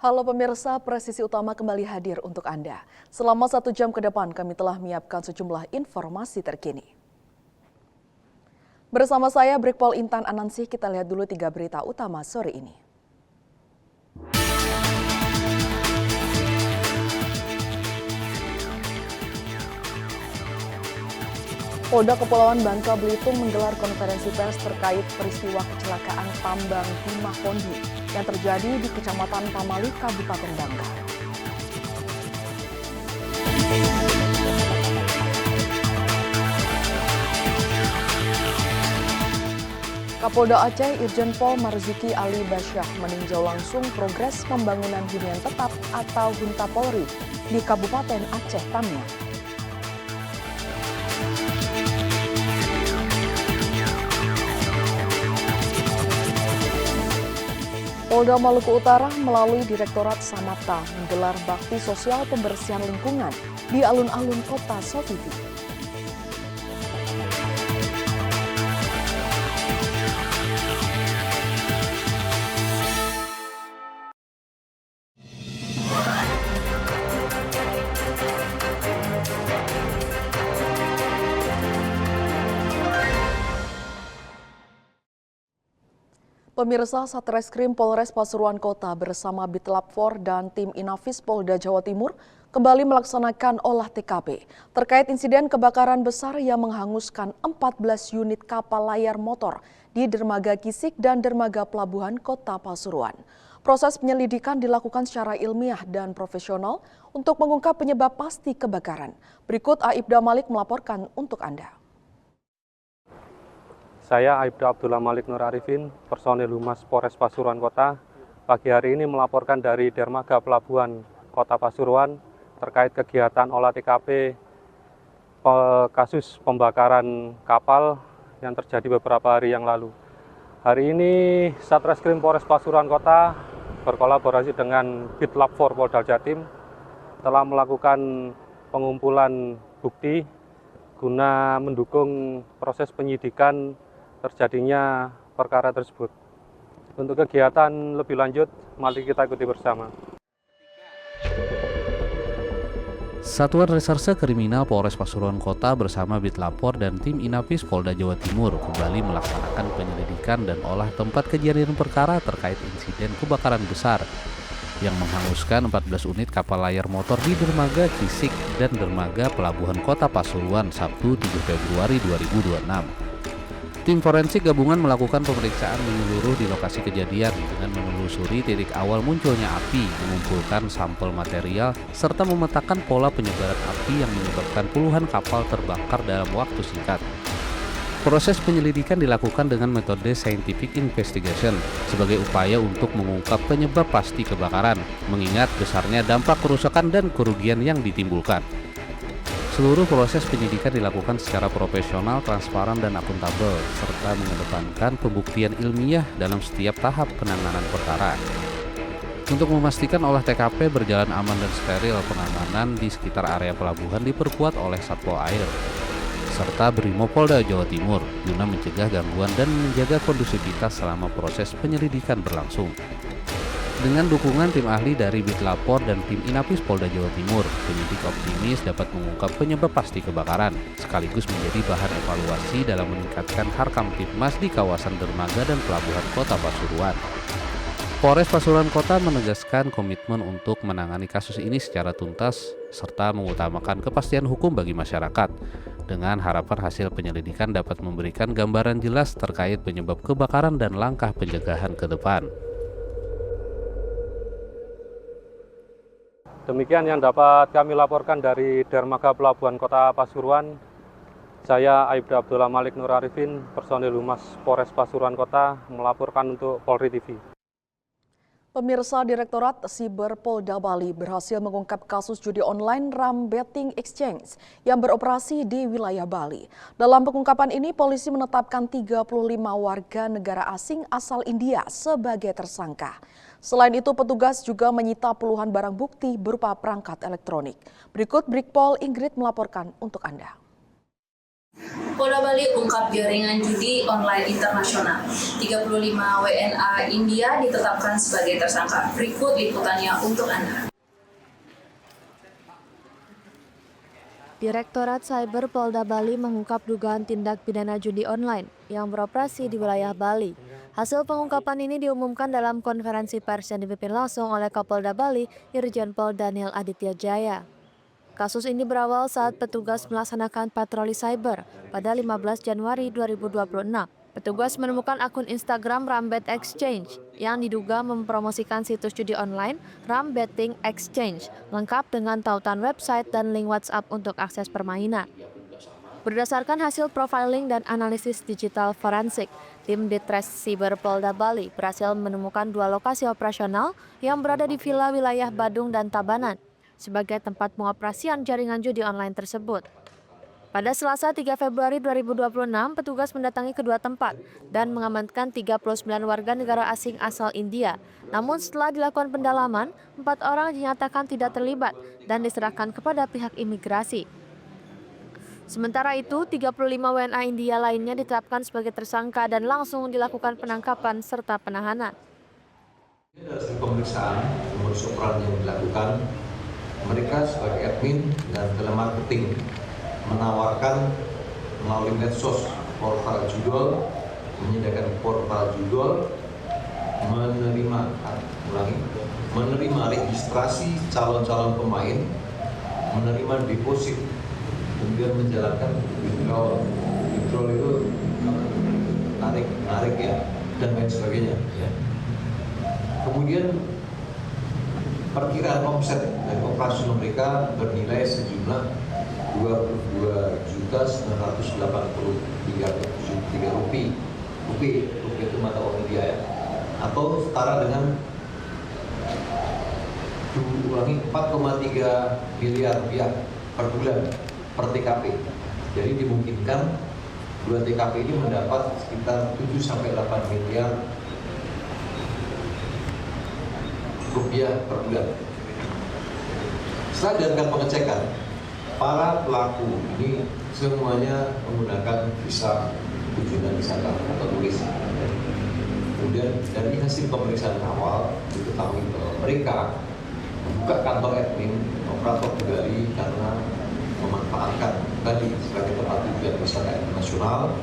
Halo pemirsa, Presisi Utama kembali hadir untuk Anda. Selama 1 jam ke depan kami telah menyiapkan sejumlah informasi terkini. Bersama saya Brigpol Intan Anansi, kita lihat dulu 3 berita utama sore ini. Polda Kepulauan Bangka Belitung menggelar konferensi pers terkait peristiwa kecelakaan tambang timah Pondi yang terjadi di Kecamatan Pamali, Kabupaten Bangka. Kapolda Aceh Irjen Pol Marzuki Ali Basyah meninjau langsung progres pembangunan hunian tetap atau Hunta Polri di Kabupaten Aceh Tamiang. Polda Maluku Utara melalui Direktorat Samapta menggelar bakti sosial pembersihan lingkungan di alun-alun kota Soviti. Pemirsa, Satreskrim Polres Pasuruan Kota bersama Bitlab 4 dan tim Inafis Polda Jawa Timur kembali melaksanakan olah TKP terkait insiden kebakaran besar yang menghanguskan 14 unit kapal layar motor di Dermaga Kisik dan Dermaga Pelabuhan Kota Pasuruan. Proses penyelidikan dilakukan secara ilmiah dan profesional untuk mengungkap penyebab pasti kebakaran. Berikut Aibda Malik melaporkan untuk Anda. Saya Aibda Abdullah Malik Nur Arifin, personil Humas Polres Pasuruan Kota, pagi hari ini melaporkan dari Dermaga Pelabuhan Kota Pasuruan terkait kegiatan olah TKP kasus pembakaran kapal yang terjadi beberapa hari yang lalu. Hari ini Satreskrim Polres Pasuruan Kota berkolaborasi dengan Bitlab 4 Polda Jatim telah melakukan pengumpulan bukti guna mendukung proses penyidikan terjadinya perkara tersebut. Untuk kegiatan lebih lanjut, mari kita ikuti bersama. Satuan Reserse Kriminal Polres Pasuruan Kota bersama Bitlab 4 dan tim Inafis Polda Jawa Timur kembali melaksanakan penyelidikan dan olah tempat kejadian perkara terkait insiden kebakaran besar yang menghanguskan 14 unit kapal layar motor di Dermaga Kisik dan Dermaga Pelabuhan Kota Pasuruan Sabtu 7 Februari 2026. Tim forensik gabungan melakukan pemeriksaan menyeluruh di lokasi kejadian dengan menelusuri titik awal munculnya api, mengumpulkan sampel material, serta memetakan pola penyebaran api yang menyebabkan puluhan kapal terbakar dalam waktu singkat. Proses penyelidikan dilakukan dengan metode scientific investigation sebagai upaya untuk mengungkap penyebab pasti kebakaran, mengingat besarnya dampak kerusakan dan kerugian yang ditimbulkan. Seluruh proses penyidikan dilakukan secara profesional, transparan, dan akuntabel, serta mengedepankan pembuktian ilmiah dalam setiap tahap penanganan perkara. Untuk memastikan olah TKP berjalan aman dan steril, pengamanan di sekitar area pelabuhan diperkuat oleh Satpol Air, serta Brimopolda Jawa Timur, guna mencegah gangguan dan menjaga kondusivitas selama proses penyelidikan berlangsung. Dengan dukungan tim ahli dari Bitlab 4 dan tim Inafis Polda Jawa Timur, penyidik optimis dapat mengungkap penyebab pasti kebakaran, sekaligus menjadi bahan evaluasi dalam meningkatkan Harkamtibmas di kawasan dermaga dan pelabuhan Kota Pasuruan. Polres Pasuruan Kota menegaskan komitmen untuk menangani kasus ini secara tuntas, serta mengutamakan kepastian hukum bagi masyarakat, dengan harapan hasil penyelidikan dapat memberikan gambaran jelas terkait penyebab kebakaran dan langkah pencegahan ke depan. Demikian yang dapat kami laporkan dari Dermaga Pelabuhan Kota Pasuruan. Saya Aibda Abdullah Malik Nur Arifin, personil Humas Polres Pasuruan Kota, melaporkan untuk Polri TV. Pemirsa, Direktorat Siber Polda Bali berhasil mengungkap kasus judi online Ram Betting Exchange yang beroperasi di wilayah Bali. Dalam pengungkapan ini, polisi menetapkan 35 warga negara asing asal India sebagai tersangka. Selain itu, petugas juga menyita puluhan barang bukti berupa perangkat elektronik. Berikut Brigpol Ingrid melaporkan untuk Anda. Polda Bali ungkap jaringan judi online internasional. 35 WNA India ditetapkan sebagai tersangka. Berikut liputannya untuk Anda. Direktorat Cyber Polda Bali mengungkap dugaan tindak pidana judi online yang beroperasi di wilayah Bali. Hasil pengungkapan ini diumumkan dalam konferensi pers yang dipimpin langsung oleh Kapolda Bali, Irjen Pol Daniel Aditya Jaya. Kasus ini berawal saat petugas melaksanakan patroli cyber pada 15 Januari 2026. Petugas menemukan akun Instagram Rambet Exchange yang diduga mempromosikan situs judi online Ram Betting Exchange, lengkap dengan tautan website dan link WhatsApp untuk akses permainan. Berdasarkan hasil profiling dan analisis digital forensik, tim Ditres Siber Polda Bali berhasil menemukan 2 lokasi operasional yang berada di villa wilayah Badung dan Tabanan sebagai tempat pengoperasian jaringan judi online tersebut. Pada Selasa 3 Februari 2026, petugas mendatangi kedua tempat dan mengamankan 39 warga negara asing asal India. Namun setelah dilakukan pendalaman, 4 orang dinyatakan tidak terlibat dan diserahkan kepada pihak imigrasi. Sementara itu, 35 WNA India lainnya ditetapkan sebagai tersangka dan langsung dilakukan penangkapan serta penahanan. Dari pemeriksaan modus operandi yang dilakukan, mereka sebagai admin dan telemarketing menawarkan melalui medsos portal judol, menyediakan portal judol, menerima registrasi calon-calon pemain, menerima deposit, kemudian menjalankan withdrawal. Withdrawal itu narik ya, dan lain sebagainya. Ya. Kemudian perkiraan omset dari operasi mereka bernilai sejumlah 22.983 rupiah. Rupiah itu mata uang India ya. Atau setara dengan 4,3 miliar rupiah per bulan per TKP. Jadi dimungkinkan 2 TKP ini mendapat sekitar 7-8 miliar rupiah per bulan. Setelah dilakukan pengecekan, para pelaku ini semuanya menggunakan visa kunjungan wisata atau turis. Kemudian dari hasil pemeriksaan awal diketahui bahwa mereka membuka kantor admin operator di Bali karena memanfaatkan tadi sebagai tempat tujuan wisata internasional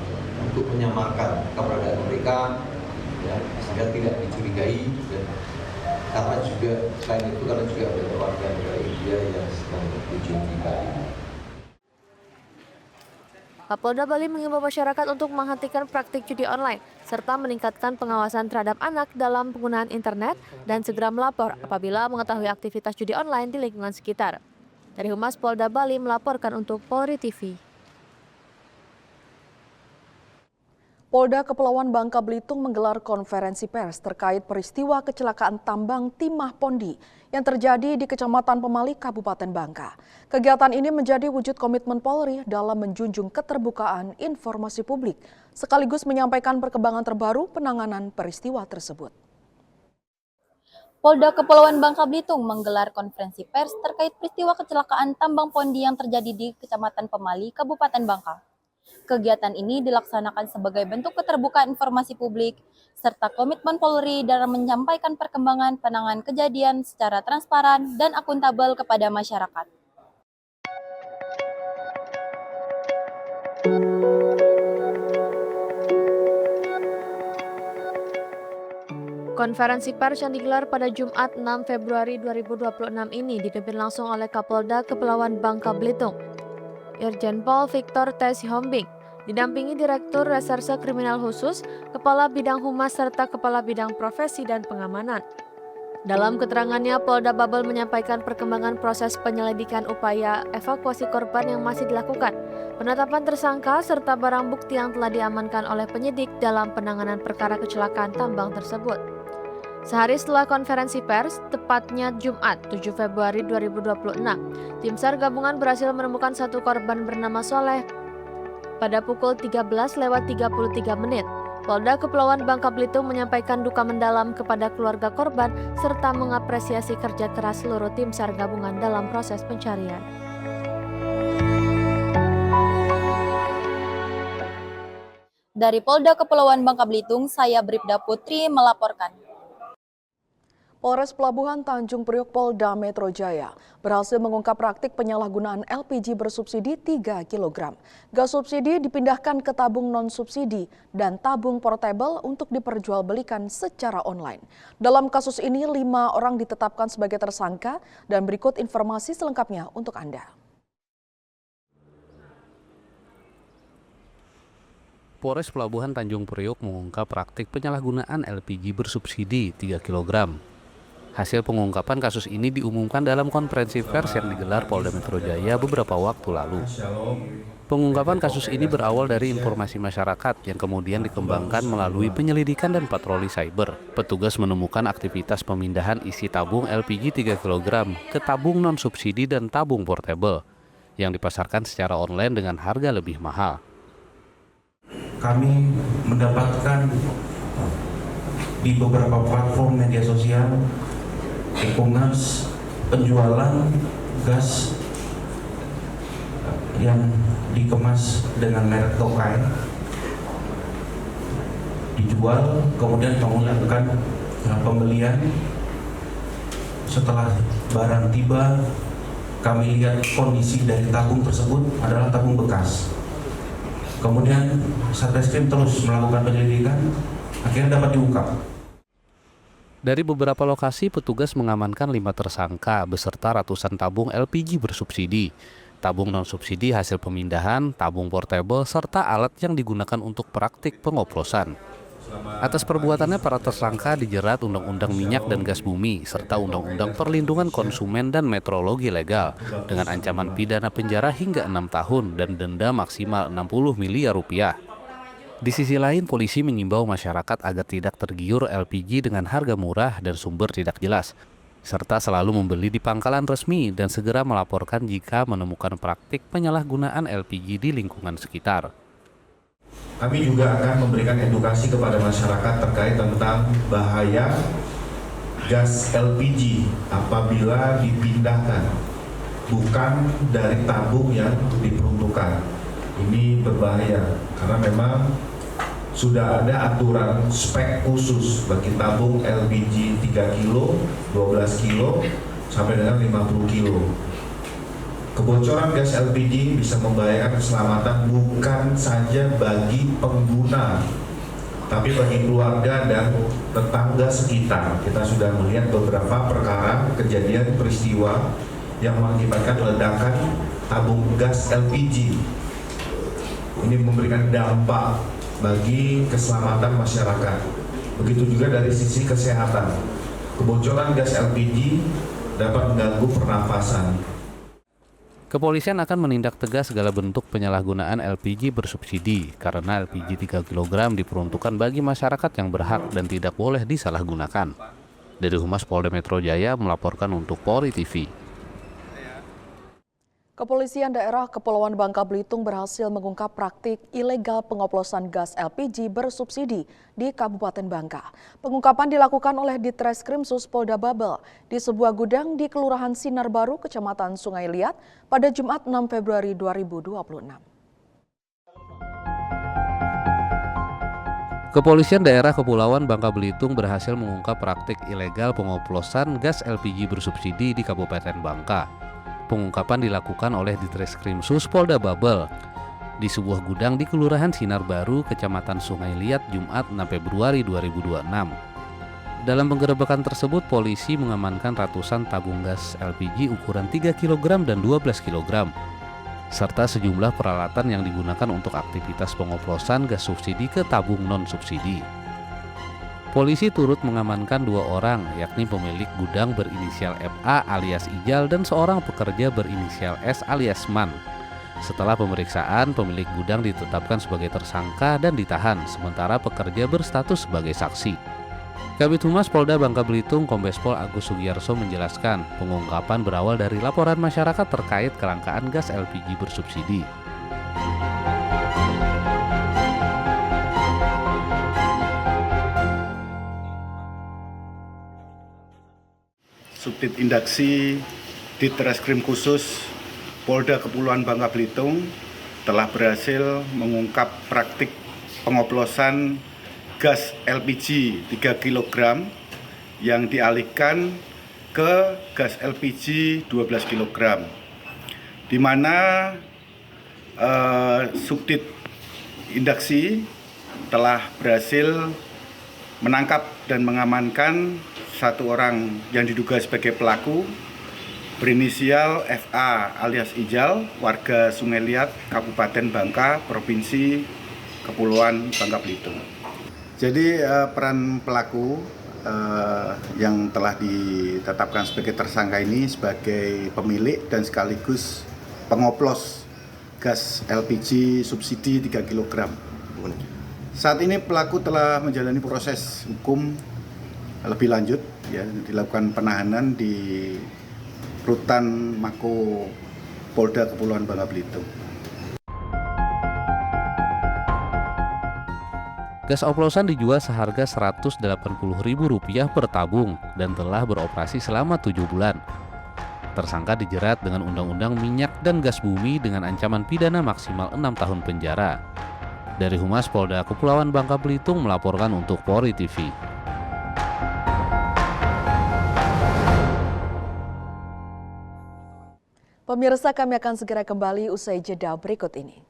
untuk menyamarkan keberadaan mereka, ya, sehingga tidak dicurigai. Dan karena juga selain itu karena juga ada warga negara India yang sedang berkunjung di Bali. Kapolda Bali mengimbau masyarakat untuk menghentikan praktik judi online serta meningkatkan pengawasan terhadap anak dalam penggunaan internet dan segera melapor apabila mengetahui aktivitas judi online di lingkungan sekitar. Dari Humas Polda Bali melaporkan untuk Polri TV. Polda Kepulauan Bangka Belitung menggelar konferensi pers terkait peristiwa kecelakaan tambang timah Pondi yang terjadi di Kecamatan Pemali, Kabupaten Bangka. Kegiatan ini menjadi wujud komitmen Polri dalam menjunjung keterbukaan informasi publik, sekaligus menyampaikan perkembangan terbaru penanganan peristiwa tersebut. Polda Kepulauan Bangka Belitung menggelar konferensi pers terkait peristiwa kecelakaan tambang Pondi yang terjadi di Kecamatan Pemali, Kabupaten Bangka. Kegiatan ini dilaksanakan sebagai bentuk keterbukaan informasi publik serta komitmen Polri dalam menyampaikan perkembangan penanganan kejadian secara transparan dan akuntabel kepada masyarakat. Konferensi pers yang digelar pada Jumat 6 Februari 2026 ini dipimpin langsung oleh Kapolda Kepulauan Bangka Belitung, Irjen Pol Victor T. Sihombing, didampingi Direktur Reserse Kriminal Khusus, Kepala Bidang Humas, serta Kepala Bidang Profesi dan Pengamanan. Dalam keterangannya, Polda Babel menyampaikan perkembangan proses penyelidikan upaya evakuasi korban yang masih dilakukan, penetapan tersangka, serta barang bukti yang telah diamankan oleh penyidik dalam penanganan perkara kecelakaan tambang tersebut. Sehari setelah konferensi pers, tepatnya Jumat 7 Februari 2026, tim SAR gabungan berhasil menemukan satu korban bernama Soleh pada pukul 13.33 menit. Polda Kepulauan Bangka Belitung menyampaikan duka mendalam kepada keluarga korban serta mengapresiasi kerja keras seluruh tim SAR gabungan dalam proses pencarian. Dari Polda Kepulauan Bangka Belitung, saya Bribda Putri melaporkan. Polres Pelabuhan Tanjung Priok Polda Metro Jaya berhasil mengungkap praktik penyalahgunaan LPG bersubsidi 3 kg. Gas subsidi dipindahkan ke tabung non-subsidi dan tabung portable untuk diperjualbelikan secara online. Dalam kasus ini, 5 orang ditetapkan sebagai tersangka dan berikut informasi selengkapnya untuk Anda. Polres Pelabuhan Tanjung Priok mengungkap praktik penyalahgunaan LPG bersubsidi 3 kg. Hasil pengungkapan kasus ini diumumkan dalam konferensi pers yang digelar Polda Metro Jaya beberapa waktu lalu. Pengungkapan kasus ini berawal dari informasi masyarakat yang kemudian dikembangkan melalui penyelidikan dan patroli cyber. Petugas menemukan aktivitas pemindahan isi tabung LPG 3 kg ke tabung non-subsidi dan tabung portable yang dipasarkan secara online dengan harga lebih mahal. Kami mendapatkan di beberapa platform media sosial e-commerce penjualan gas yang dikemas dengan merek Tokai dijual, kemudian kami lakukan pembelian. Setelah barang tiba, kami lihat kondisi dari tabung tersebut adalah tabung bekas. Kemudian Satreskrim terus melakukan penyelidikan, akhirnya dapat diungkap. Dari beberapa lokasi, petugas mengamankan 5 tersangka beserta ratusan tabung LPG bersubsidi, tabung non-subsidi hasil pemindahan, tabung portable, serta alat yang digunakan untuk praktik pengoplosan. Atas perbuatannya, para tersangka dijerat Undang-Undang Minyak dan Gas Bumi, serta Undang-Undang Perlindungan Konsumen dan Metrologi Legal, dengan ancaman pidana penjara hingga 6 tahun dan denda maksimal 60 miliar rupiah. Di sisi lain, polisi mengimbau masyarakat agar tidak tergiur LPG dengan harga murah dan sumber tidak jelas, serta selalu membeli di pangkalan resmi dan segera melaporkan jika menemukan praktik penyalahgunaan LPG di lingkungan sekitar. Kami juga akan memberikan edukasi kepada masyarakat terkait tentang bahaya gas LPG apabila dipindahkan, bukan dari tabung yang diperuntukkan. Ini berbahaya karena memang sudah ada aturan spek khusus bagi tabung LPG 3 kilo, 12 kilo, sampai dengan 50 kilo. Kebocoran gas LPG bisa membahayakan keselamatan bukan saja bagi pengguna, tapi bagi keluarga dan tetangga sekitar. Kita sudah melihat beberapa perkara kejadian peristiwa yang mengakibatkan ledakan tabung gas LPG. Ini memberikan dampak bagi keselamatan masyarakat. Begitu juga dari sisi kesehatan. Kebocoran gas LPG dapat mengganggu pernafasan. Kepolisian akan menindak tegas segala bentuk penyalahgunaan LPG bersubsidi karena LPG 3 kg diperuntukkan bagi masyarakat yang berhak dan tidak boleh disalahgunakan. Dari Humas Polda Metro Jaya melaporkan untuk Polri TV. Kepolisian Daerah Kepulauan Bangka Belitung berhasil mengungkap praktik ilegal pengoplosan gas LPG bersubsidi di Kabupaten Bangka. Pengungkapan dilakukan oleh Ditreskrim Sus Polda Babel di sebuah gudang di Kelurahan Sinar Baru, Kecamatan Sungai Liat pada Jumat 6 Februari 2026. Kepolisian Daerah Kepulauan Bangka Belitung berhasil mengungkap praktik ilegal pengoplosan gas LPG bersubsidi di Kabupaten Bangka. Pengungkapan dilakukan oleh Ditreskrim Sus Polda Babel di sebuah gudang di Kelurahan Sinar Baru, Kecamatan Sungai Liat, Jumat 6 Februari 2026. Dalam penggerebekan tersebut, polisi mengamankan ratusan tabung gas LPG ukuran 3 kg dan 12 kg, serta sejumlah peralatan yang digunakan untuk aktivitas pengoplosan gas subsidi ke tabung non-subsidi. Polisi turut mengamankan 2 orang, yakni pemilik gudang berinisial FA alias Ijal dan seorang pekerja berinisial S alias Man. Setelah pemeriksaan, pemilik gudang ditetapkan sebagai tersangka dan ditahan, sementara pekerja berstatus sebagai saksi. Kabid Humas Polda Bangka Belitung Kombes Pol Agus Sugiyarso menjelaskan, pengungkapan berawal dari laporan masyarakat terkait kelangkaan gas LPG bersubsidi. Subdit Indaksi Ditreskrim Khusus Polda Kepulauan Bangka Belitung telah berhasil mengungkap praktik pengoplosan gas LPG 3 kg yang dialihkan ke gas LPG 12 kg, di mana Subdit Indaksi telah berhasil menangkap dan mengamankan satu orang yang diduga sebagai pelaku berinisial FA alias Ijal, warga Sungai Liat, Kabupaten Bangka, Provinsi Kepulauan Bangka Belitung. Jadi peran pelaku yang telah ditetapkan sebagai tersangka ini sebagai pemilik dan sekaligus pengoplos gas LPG subsidi 3 kg. Saat ini pelaku telah menjalani proses hukum lebih lanjut, ya, dilakukan penahanan di Rutan Mako Polda Kepulauan Bangka Belitung. Gas oplosan dijual seharga Rp180.000 per tabung dan telah beroperasi selama 7 bulan. Tersangka dijerat dengan Undang-Undang Minyak dan Gas Bumi dengan ancaman pidana maksimal 6 tahun penjara. Dari Humas Polda Kepulauan Bangka Belitung melaporkan untuk Polri TV. Pemirsa, kami akan segera kembali usai jeda berikut ini.